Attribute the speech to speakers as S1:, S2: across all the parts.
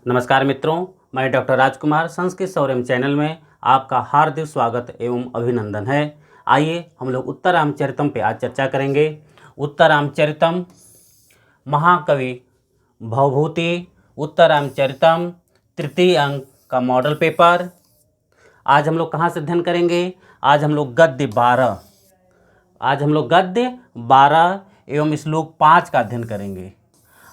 S1: नमस्कार मित्रों, मैं डॉक्टर राजकुमार संस्कृत सौर्यम चैनल में आपका हार्दिक स्वागत एवं अभिनंदन है। आइए हम लोग उत्तररामचरितम पे आज चर्चा करेंगे। उत्तररामचरितम महाकवि भवभूति, उत्तररामचरितम तृतीय अंक का मॉडल पेपर। आज हम लोग कहाँ से अध्ययन करेंगे? आज हम लोग गद्य 12 एवं श्लोक 5 का अध्ययन करेंगे।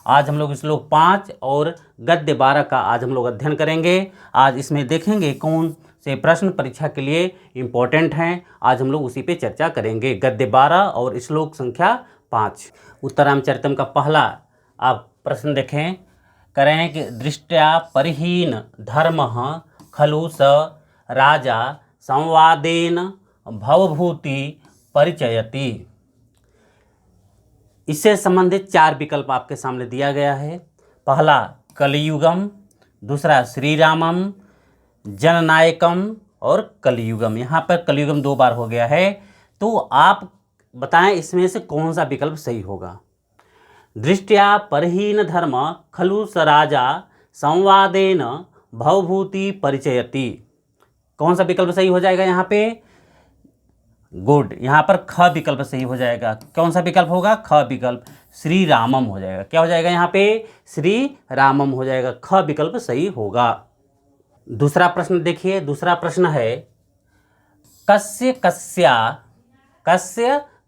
S1: आज हम लोग श्लोक 5 और गद्य 12 का आज हम लोग अध्ययन करेंगे। आज इसमें देखेंगे कौन से प्रश्न परीक्षा के लिए इम्पोर्टेंट हैं। आज हम लोग उसी पे चर्चा करेंगे। गद्य 12 और श्लोक संख्या 5। उत्तररामचरितम का पहला आप प्रश्न देखें, करें कि दृष्ट्या परिहीन धर्मः खलु स राजा संवादेन भवभूति परिचयति। इससे संबंधित 4 विकल्प आपके सामने दिया गया है। पहला कलियुगम, दूसरा श्री रामम, जननायकम और कलियुगम। यहाँ पर कलियुगम 2 बार हो गया है, तो आप बताएं इसमें से कौन सा विकल्प सही होगा। दृष्ट्या परहीन धर्म खलु स राजा संवादेन भवभूति परिचयति। कौन सा विकल्प सही हो जाएगा यहाँ पे? गुड, यहाँ पर ख विकल्प सही हो जाएगा। कौन सा विकल्प होगा? ख विकल्प, श्री रामम हो जाएगा। क्या हो जाएगा यहाँ पे? श्री रामम हो जाएगा। ख विकल्प सही होगा। दूसरा प्रश्न देखिए। दूसरा प्रश्न है कस्य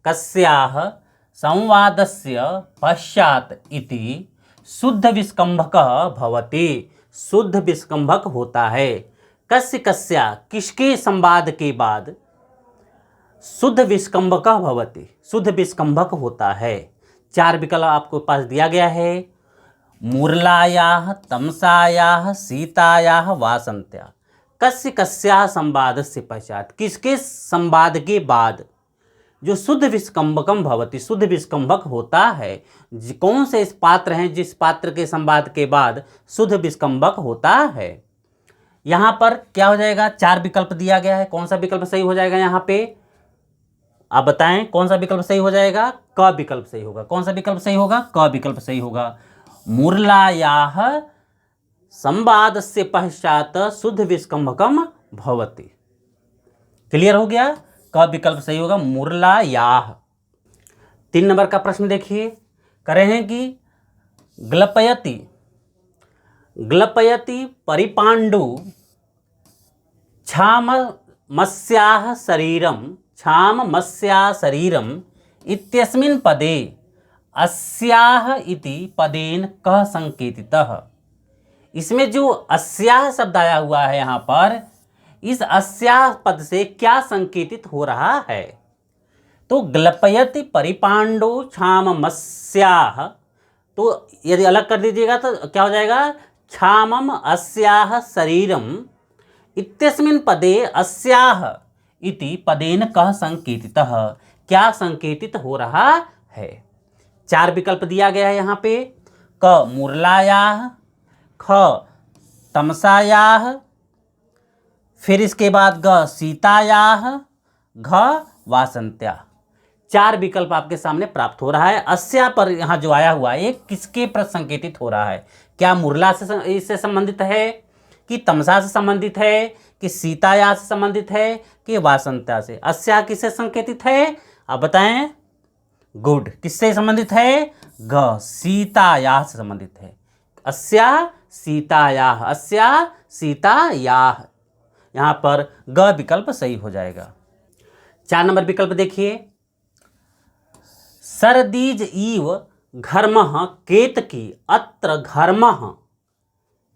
S1: कस्याः संवादस्य पश्चात इति शुद्ध विस्कंभकः भवति। शुद्ध विस्कंभक होता है। कस्य कस्या, किसके संवाद के बाद शुद्ध विस्कंभकः भवति, शुद्ध विस्कंभक होता है। 4 विकल्प आपको पास दिया गया है। मुरलायाः, तमसायाः, सीतायाः, वासंत्या। कस्य कस्याः संवादस्य पश्चात, किसके संवाद के बाद जो शुद्ध विस्कंभकम भवति, शुद्ध विस्कंभक होता है। कौन से इस पात्र हैं जिस पात्र के संवाद के बाद शुद्ध विस्कंभक होता है? यहाँ पर क्या हो जाएगा? 4 विकल्प दिया गया है। कौन सा विकल्प सही हो जाएगा यहाँ पे? आप बताएं कौन सा विकल्प सही हो जाएगा? क विकल्प सही होगा। कौन सा विकल्प सही होगा? क विकल्प सही होगा। मुरलायाः संवादस्य पश्चात शुद्ध विस्कंभकम भवति। क्लियर हो गया? क विकल्प सही होगा, मुरलायाः। 3 नंबर का प्रश्न देखिए। कह रहे हैं कि ग्लपयति परिपांडु छामस्याः शरीरम इत्यस्मिन् पदे अस्याः इति पदेन कः संकेतितः। इसमें जो अस्याः शब्द आया हुआ है यहाँ पर, इस अस्याः पद से क्या संकेतित हो रहा है? तो ग्लपयति परिपांडु छामस्याः, तो यदि अलग कर दीजिएगा तो क्या हो जाएगा? छामम अस्याः शरीरम इत्यस्मिन् पदे अस्याः इति पदेन कः संकेतितः। क्या संकेतित हो रहा है? 4 विकल्प दिया गया है यहाँ पे। क मुरलायाः, ख तमसायाः, फिर इसके बाद ग सीतायाः, घ वासंत्या। 4 विकल्प आपके सामने प्राप्त हो रहा है। अस्या पर यहाँ जो आया हुआ है ये किसके प्रति संकेतित हो रहा है? क्या मुरला से इससे संबंधित है, कि तमसा से संबंधित है, कि सीताया से संबंधित है, कि वासंत्या से? अस्या किससे संकेतित है? आप बताएं। गुड, किससे संबंधित है? ग सीताया से संबंधित है। अस्या सीतायाः, अस्या सीतायाः। यहाँ पर ग विकल्प सही हो जाएगा। 4 नंबर विकल्प देखिए। सरदीज इव घर्मः केतकी अत्र घर्मः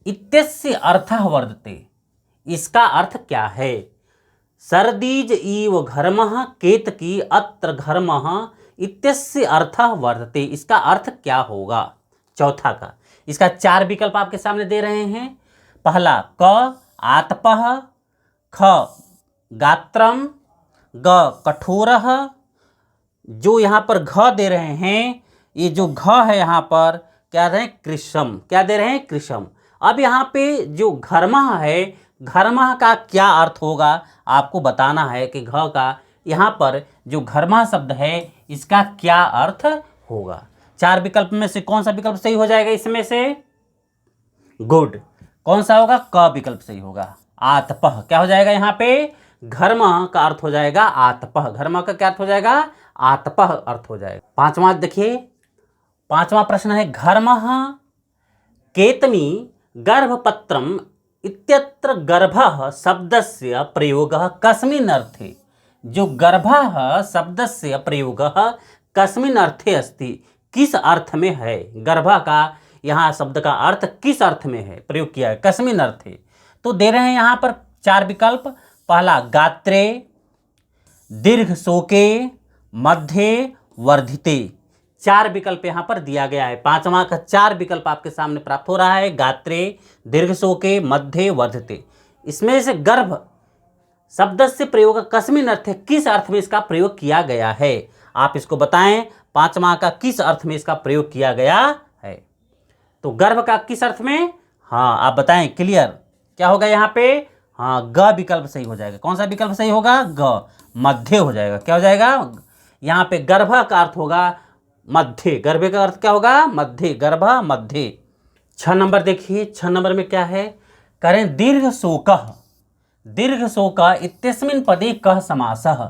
S1: इत्यस्य अर्थः वर्तते। इसका अर्थ क्या है? सरदीज इव घर्मः केतकी अत्र घर्मः इत्यस्य अर्थः वर्तते। इसका अर्थ क्या होगा? चौथा का। इसका 4 विकल्प आपके सामने दे रहे हैं। पहला क आतपः, ख गात्रम, ग कठोरः। जो यहाँ पर घ दे रहे हैं, ये जो घ है यहाँ पर क्या दे रहे हैं? कृशम। क्या दे रहे हैं? कृशम। अब यहाँ पे जो घर्मः है, घर्मः का क्या अर्थ होगा आपको बताना है कि घ का यहाँ पर जो घर्मः शब्द है इसका क्या अर्थ होगा। 4 विकल्प में से कौन सा विकल्प सही हो जाएगा इसमें से? गुड, कौन सा होगा? क विकल्प सही होगा। आतपः क्या हो जाएगा यहाँ पे? घर्म का अर्थ हो जाएगा आतपः। घर्म का क्या अर्थ हो जाएगा? आतपः अर्थ हो जाएगा। पांचवा देखिए, पांचवा प्रश्न है घर्मः केतमी गर्भपत्रम इत्यत्र गर्भः शब्दस्य प्रयोगः कस्मिन् अर्थे? जो गर्भः शब्दस्य प्रयोगः कस्मिन् अर्थे अस्ति, किस अर्थ में है? गर्भ का यहाँ शब्द का अर्थ किस अर्थ में है प्रयोग किया है? कस्मिन् अर्थे। तो दे रहे हैं यहाँ पर 4 विकल्प। पहला गात्रे, दीर्घ शोके, मध्य, वर्धिते। 4 विकल्प यहाँ पर दिया गया है। पांचवा का 4 विकल्प आपके सामने प्राप्त हो रहा है। गात्रे, दीर्घ शोके, मध्य, वर्धिते। इसमें से गर्भ शब्द से प्रयोग कस्मिन् अर्थे, किस अर्थ में इसका प्रयोग किया गया है? आप इसको बताएं, पांचवा का किस अर्थ में इसका प्रयोग किया गया है? तो गर्भ का किस अर्थ में? हाँ आप बताएं, क्लियर क्या होगा यहाँ पे? हाँ ग विकल्प सही हो जाएगा। कौन सा विकल्प सही होगा? ग। मध्य हो जाएगा। क्या हो जाएगा? यहाँ पे गर्भ का अर्थ होगा मध्य। गर्भ का अर्थ क्या होगा? मध्य। गर्भ मध्य। 6 नंबर देखिए, 6 नंबर में क्या है? करें दीर्घ शोकः, दीर्घ शोकः इत्यस्मिन् पदे कः समासः?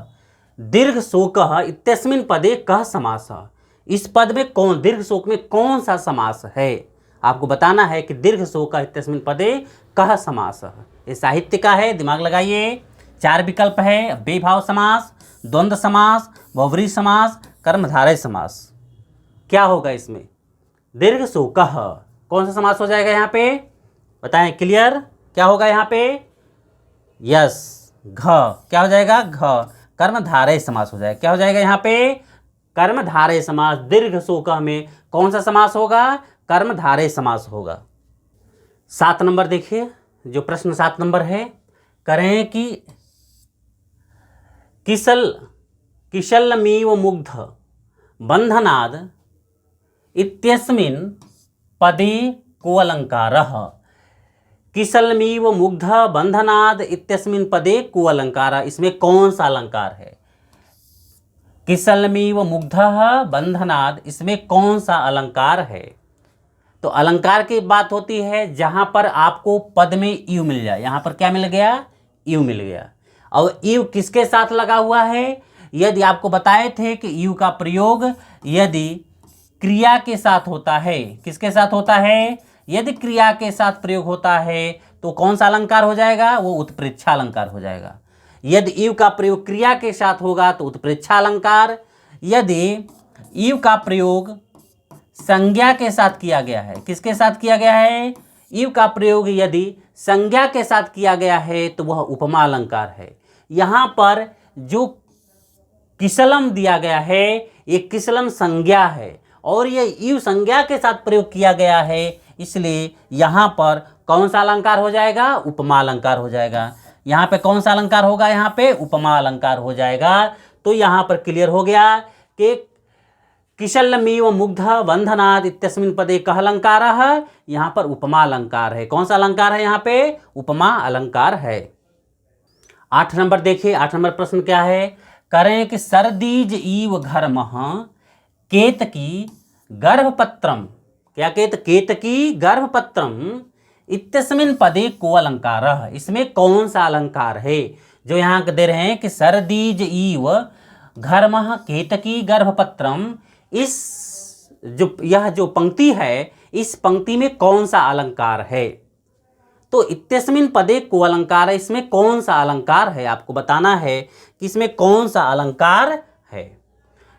S1: दीर्घ शोकः इत्यस्मिन् पदे कः समासः? इस पद में कौन, दीर्घ शोक में कौन सा समास है? आपको बताना है कि दीर्घ शोकः इत्यस्मिन् पदे कः समासः। ये साहित्य का है, दिमाग लगाइए। 4 विकल्प है। बेभाव समास, द्वंद्व समास, बहुव्रीहि समास, कर्मधारय समास। क्या होगा इसमें? दीर्घ शोकः कौन सा समास हो जाएगा यहाँ पे? बताएं, क्लियर क्या होगा यहाँ पे? यस, घ। क्या हो जाएगा? घ। कर्मधारय समास हो जाएगा। क्या हो जाएगा यहाँ पे? कर्मधारय समास। दीर्घ शोकः में कौन सा समास होगा? कर्मधारय समास होगा। 7 नंबर देखिए, जो प्रश्न 7 नंबर है, करें कि किशल्यमीव मुग्ध बंधनाद इत्यस्मिन् पदे को अलंकारः? किशल्यमीव मुग्ध बंधनाद इत्यस्मिन् पदे को अलंकारः, इसमें कौन सा अलंकार है? किशल्यमीव मुग्धः बंधनाद, इसमें कौन सा अलंकार है? तो अलंकार की बात होती है जहां पर आपको पद में इव मिल जाए। यहां पर क्या मिल गया? इव मिल गया। और इव किसके साथ लगा हुआ है? यदि आपको बताए थे कि इव का प्रयोग यदि क्रिया के साथ होता है, किसके साथ होता है? यदि क्रिया के साथ प्रयोग होता है तो कौन सा अलंकार हो जाएगा? वो उत्प्रेक्षा अलंकार हो जाएगा। यदि इव का प्रयोग क्रिया के साथ होगा तो उत्प्रेक्षा अलंकार। यदि इव का प्रयोग संज्ञा के साथ किया गया है, किसके साथ किया गया है? इव का प्रयोग यदि संज्ञा के साथ किया गया है तो वह उपमा अलंकार है। यहाँ पर जो किशलम दिया गया है, ये किशलम संज्ञा है और ये इव संज्ञा के साथ प्रयोग किया गया है, इसलिए यहाँ पर कौन सा अलंकार हो जाएगा? उपमा अलंकार हो जाएगा। यहाँ पे कौन सा अलंकार होगा? यहाँ पे उपमा अलंकार हो जाएगा। तो यहाँ पर क्लियर हो गया कि किशल्यमीव मुग्ध बंधनाद इत्यस्मिन् पदे कः अलंकारः? यहाँ पर उपमा अलंकार है। कौन सा अलंकार है? यहाँ पे उपमा अलंकार है। 8 नंबर देखिए, 8 नंबर प्रश्न क्या है? करें कि सर्दीज इव घर्मः केतकी गर्भपत्रम, क्या केतकी गर्भपत्रम इत्यस्मिन् पदे को अलंकारः, इसमें कौन सा अलंकार है? जो यहाँ दे रहे हैं कि सर्दीज इव घर्मः केतकी गर्भपत्रम, इस यह जो पंक्ति है, इस पंक्ति में कौन सा अलंकार है? तो इत्यस्मिन् पदे को अलंकार है, इसमें कौन सा अलंकार है? आपको बताना है कि इसमें कौन सा अलंकार है।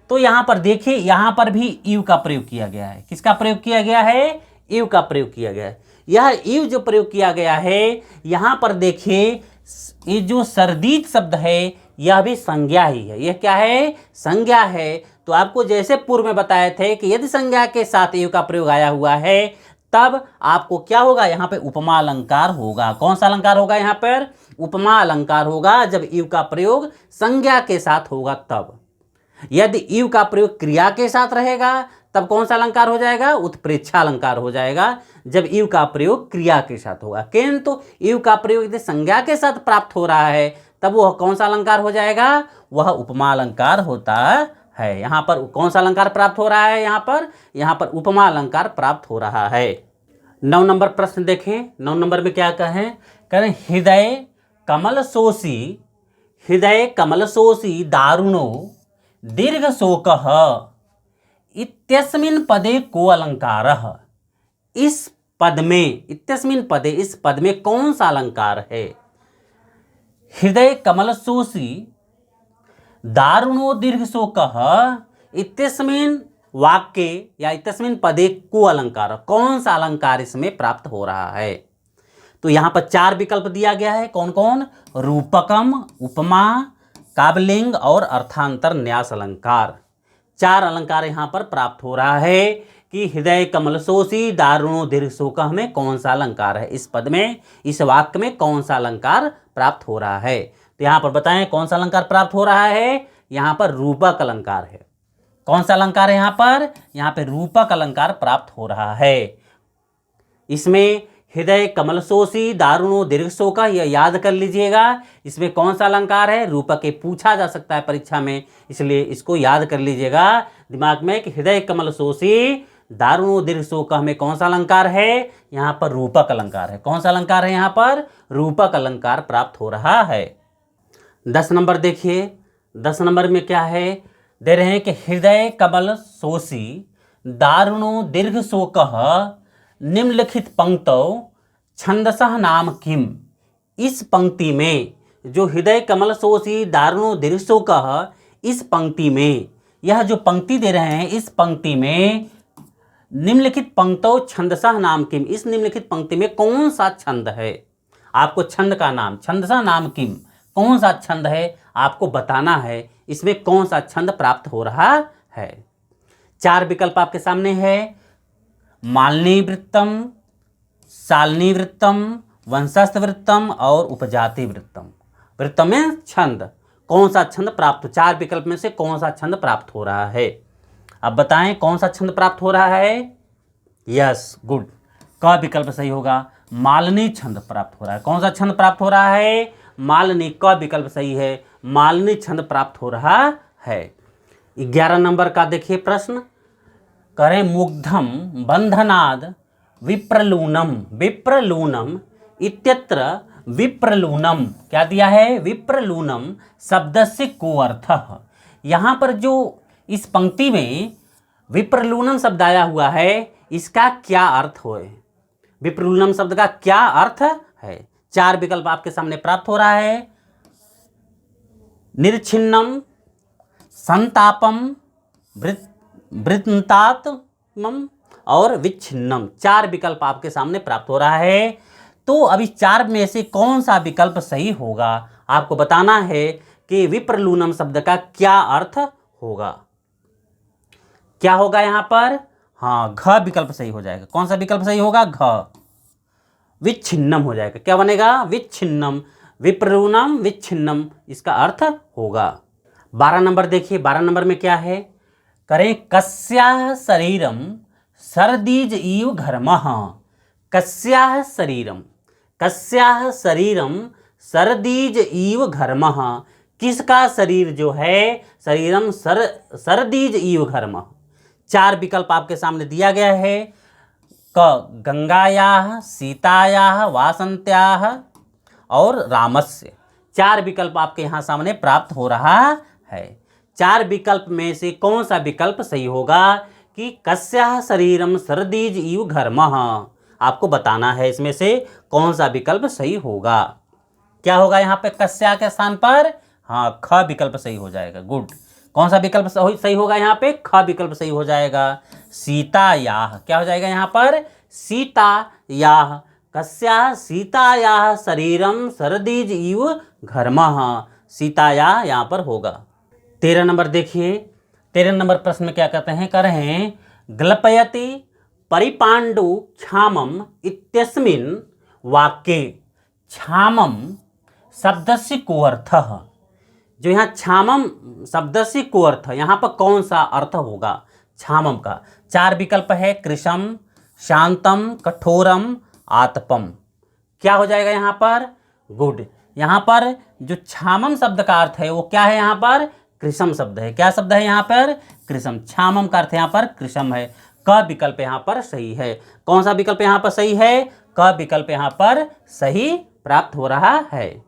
S1: तो यहाँ पर देखिए, यहाँ पर भी इव का प्रयोग किया गया है। किसका प्रयोग किया गया है? इव का प्रयोग किया गया है। यह इव जो प्रयोग किया गया है, यहाँ पर देखिए ये जो सर्दीज शब्द है यह भी संज्ञा ही है। यह क्या है? संज्ञा है। तो आपको जैसे पूर्व में बताए थे कि यदि संज्ञा के साथ इव का प्रयोग आया हुआ है तब आपको क्या होगा? यहाँ पे उपमा अलंकार होगा। कौन सा अलंकार होगा? यहाँ पर उपमा अलंकार होगा जब इव का प्रयोग संज्ञा के साथ होगा तब। यदि इव का प्रयोग क्रिया के साथ रहेगा तब कौन सा अलंकार हो जाएगा? उत्प्रेक्षा अलंकार हो जाएगा जब इव का प्रयोग क्रिया के साथ होगा। किंतु इव का प्रयोग यदि संज्ञा के साथ प्राप्त हो रहा है तब वह कौन सा अलंकार हो जाएगा? वह उपमा अलंकार होता है। यहाँ पर कौन सा अलंकार प्राप्त हो रहा है? यहाँ पर उपमा अलंकार प्राप्त हो रहा है। 9 नंबर प्रश्न देखें। 9 नंबर में क्या कहें, कहें हृदय कमल शोषी दारुणो दीर्घ शोकः इत्यस्मिन् पदे को अलंकारः। इस पद में, इत्यस्मिन् पदे, इस पद में कौन सा अलंकार है? हृदय कमल शोषी दारुणो दीर्घ शोकः इत्यस्मिन् वाक्य या इत्यस्मिन् पदे को अलंकार, कौन सा अलंकार इसमें प्राप्त हो रहा है? तो यहां पर 4 विकल्प दिया गया है। कौन कौन? रूपकम, उपमा, काव्यलिंग और अर्थांतर न्यास अलंकार। 4 अलंकार यहां पर प्राप्त हो रहा है कि हृदय कमल शोषी दारुणो दीर्घ शोकः में कौन सा अलंकार है, इस पद में, इस वाक्य में कौन सा अलंकार प्राप्त हो रहा है। तो यहां पर बताएं कौन सा अलंकार प्राप्त हो रहा है। यहां पर रूपक अलंकार है। कौन सा अलंकार है यहां पर? यहां पर रूपक अलंकार प्राप्त हो रहा है। इसमें हृदय कमल शोषी दारुणो दीर्घ शोकः, यह याद कर लीजिएगा। इसमें कौन सा अलंकार है? रूपक के पूछा जा सकता है परीक्षा में, इसलिए इसको याद कर लीजिएगा दिमाग में कि हृदय कमल शोषी दारुणो दीर्घ शोकः में कौन सा अलंकार है? यहाँ पर रूपक अलंकार है। कौन सा अलंकार है? यहाँ पर रूपक अलंकार प्राप्त हो रहा है। 10 नंबर देखिए। 10 नंबर में क्या है, दे रहे हैं कि हृदय कमल शोषी दारुणो दीर्घ शोकः निम्नलिखित पंक्तौ छंदसः नाम किम। इस पंक्ति में, जो हृदय कमल शोषी दारुणो दीर्घ शोकः, इस पंक्ति में, यह जो पंक्ति दे रहे हैं, इस पंक्ति में निम्नलिखित पंक्तौ छंदसः नाम किम, इस निम्नलिखित पंक्ति में कौन सा छंद है? आपको छंद का नाम, छंदसः नाम किम, कौन सा छंद है आपको बताना है। इसमें कौन सा छंद प्राप्त हो रहा है? 4 विकल्प आपके सामने है। मालनी वृत्तम, सालनी वृत्तम, वंशस्थ वृत्तम और उपजाति वृत्तम। वृत्तम में छंद, कौन सा छंद प्राप्त, 4 विकल्प में से कौन सा छंद प्राप्त हो रहा है? अब बताएं कौन सा छंद प्राप्त हो रहा है। यस, गुड, क विकल्प सही होगा। मालनी छंद प्राप्त हो रहा है। कौन सा छंद प्राप्त हो रहा है? मालनी, क विकल्प सही है, मालनी छंद प्राप्त हो रहा है। 11 नंबर का देखिए प्रश्न, करें मुग्धम बंधनाद विप्रलूनम, विप्रलूनम इत्यत्र विप्रलूनम, क्या दिया है? विप्रलूनम शब्दस्य को अर्थः। यहाँ पर जो इस पंक्ति में विप्रलूनम शब्द आया हुआ है, इसका क्या अर्थ हो? विप्रलूनम शब्द का क्या अर्थ है? 4 विकल्प आपके सामने प्राप्त हो रहा है। निर्छिन्नम, संतापम, वृत्तात्मम और विच्छिन्नम। 4 विकल्प आपके सामने प्राप्त हो रहा है। तो अभी 4 में से कौन सा विकल्प सही होगा, आपको बताना है कि विप्रलूनम शब्द का क्या अर्थ होगा। क्या होगा यहाँ पर? हाँ, घ विकल्प सही हो जाएगा। कौन सा विकल्प सही होगा? घ। विच्छिन्नम हो जाएगा। क्या बनेगा? विच्छिन्नम, विप्रलूनम विच्छिन्नम, इसका अर्थ होगा। 12 नंबर देखिए। 12 नंबर में क्या है, करें कस्याः शरीरम सर्दीज इव घर्मः। कस्याः शरीरम, कस्याः शरीरम सर्दीज इव घर्मः, किसका शरीर जो है, शरीरम सर्दीज इव घर्मः। 4 विकल्प आपके सामने दिया गया है। क गंगायाः, सीतायाः, वासंत्याः और रामस्य। 4 विकल्प आपके यहाँ सामने प्राप्त हो रहा है। 4 विकल्प में से कौन सा विकल्प सही होगा कि कस्याः शरीरम सर्दीज इव घर्मः, आपको बताना है इसमें से कौन सा विकल्प सही होगा। क्या होगा यहाँ पे कस्या के स्थान पर? हाँ, ख विकल्प सही हो जाएगा। गुड, कौन सा विकल्प सही होगा यहाँ पे? ख विकल्प सही हो जाएगा। सीतायाः, क्या हो जाएगा यहाँ पर? सीतायाः, कस्याः सीतायाः शरीरम सर्दीज इव घर्मः, सीतायाः यहाँ पर होगा। 13 नंबर देखिए। 13 नंबर प्रश्न में क्या कहते हैं, कर रहे हैं ग्लपयति परिपांडु क्षामम इत्यस्मिन् वाक्ये क्षामम शब्दस्य को अर्थः। जो यहाँ क्षामम शब्दस्य को अर्थ, यहाँ पर कौन सा अर्थ होगा क्षामम का? 4 विकल्प है। कृशम, शांतम, कठोरम, आतपम। क्या हो जाएगा यहाँ पर? गुड, यहाँ पर जो क्षामम शब्द का अर्थ है वो क्या है? यहाँ पर कृशम शब्द है। क्या शब्द है यहाँ पर? कृशम। क्षामम का अर्थ यहाँ पर कृशम है। क विकल्प यहाँ पर सही है। कौन सा विकल्प यहाँ पर सही है? क विकल्प यहाँ पर सही प्राप्त हो रहा है।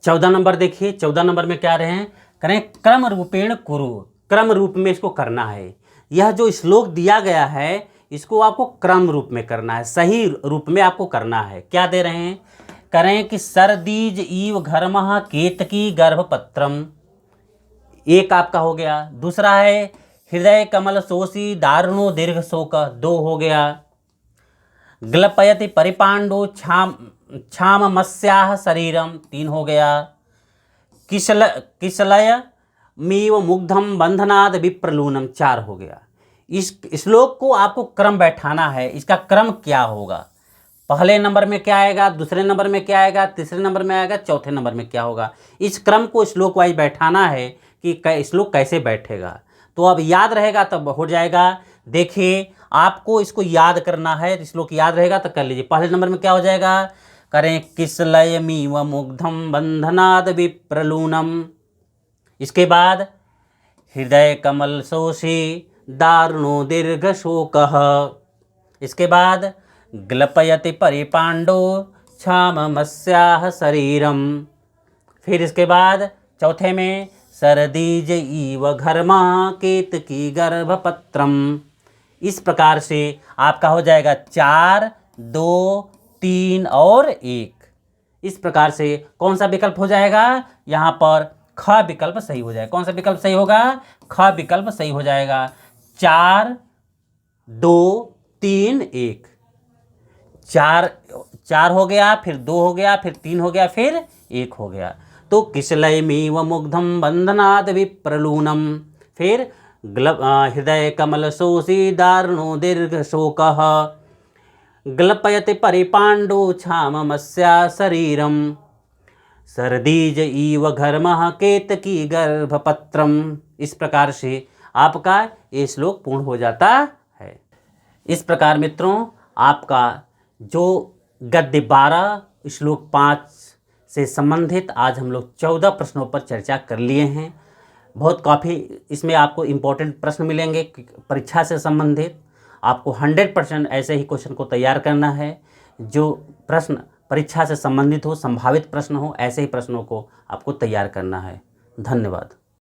S1: 14 नंबर देखिए, 14 नंबर में क्या रहे हैं, करें क्रम रूपेण कुरु, क्रम रूप में इसको करना है। यह जो श्लोक दिया गया है इसको आपको क्रम रूप में करना है, सही रूप में आपको करना है। क्या दे रहे हैं, करें कि सरदीज ईव घर्मः केतकी गर्भपत्रम, एक आपका हो गया। दूसरा है हृदय कमल शोषी दारुणो दीर्घ शोक, 2 हो गया। ग्लपयति परिपांडो छाम मस्याह शरीरम, 3 हो गया। किशलय मीव मुग्धम बंधनाद विप्रलूनम, 4 हो गया। इस श्लोक को आपको क्रम बैठाना है। इसका क्रम क्या होगा, पहले नंबर में क्या आएगा, दूसरे नंबर में क्या आएगा, तीसरे नंबर में आएगा, चौथे नंबर में क्या होगा। इस क्रम को श्लोक वाइज बैठाना है कि श्लोक कैसे बैठेगा। तो अब याद रहेगा तब हो जाएगा। देखिए आपको इसको याद करना है, श्लोक याद रहेगा तो कर लीजिए। पहले नंबर में क्या हो जाएगा, करें किसलयमीव मुग्धम बंधनाद विप्रलूनम। इसके बाद हृदय कमल शोषी दारुणो दीर्घ शोकः। इसके बाद ग्लपयति परिपांडो छाममस्याह शरीरम। फिर इसके बाद चौथे में सरदीज ईव घर्मा केतकी गर्भपत्रम। इस प्रकार से आपका हो जाएगा 4, 2, 3 और 1। इस प्रकार से कौन सा विकल्प हो जाएगा, यहाँ पर ख विकल्प सही हो जाएगा। कौन सा विकल्प सही होगा, ख विकल्प सही हो जाएगा। 4, 2, 3, 1, 4 हो गया, फिर 2 हो गया, फिर 3 हो गया, फिर 1 हो गया। तो किशलयमीव मुग्धम बंधनाद विप्रलूनम, फिर हृदय कमल शोषी दारुणो दीर्घ शोकः, ग्लपयति परिपांडो छाममस्या शरीरम, सरदीज ईव घर्मः केतकी गर्भपत्रम। इस प्रकार से आपका ये श्लोक पूर्ण हो जाता है। इस प्रकार मित्रों आपका जो गद्य 12 श्लोक 5 से संबंधित आज हम लोग 14 प्रश्नों पर चर्चा कर लिए हैं। बहुत काफ़ी इसमें आपको इम्पोर्टेंट प्रश्न मिलेंगे परीक्षा से संबंधित। आपको 100% ऐसे ही क्वेश्चन को तैयार करना है। जो प्रश्न परीक्षा से संबंधित हो, संभावित प्रश्न हो, ऐसे ही प्रश्नों को आपको तैयार करना है। धन्यवाद।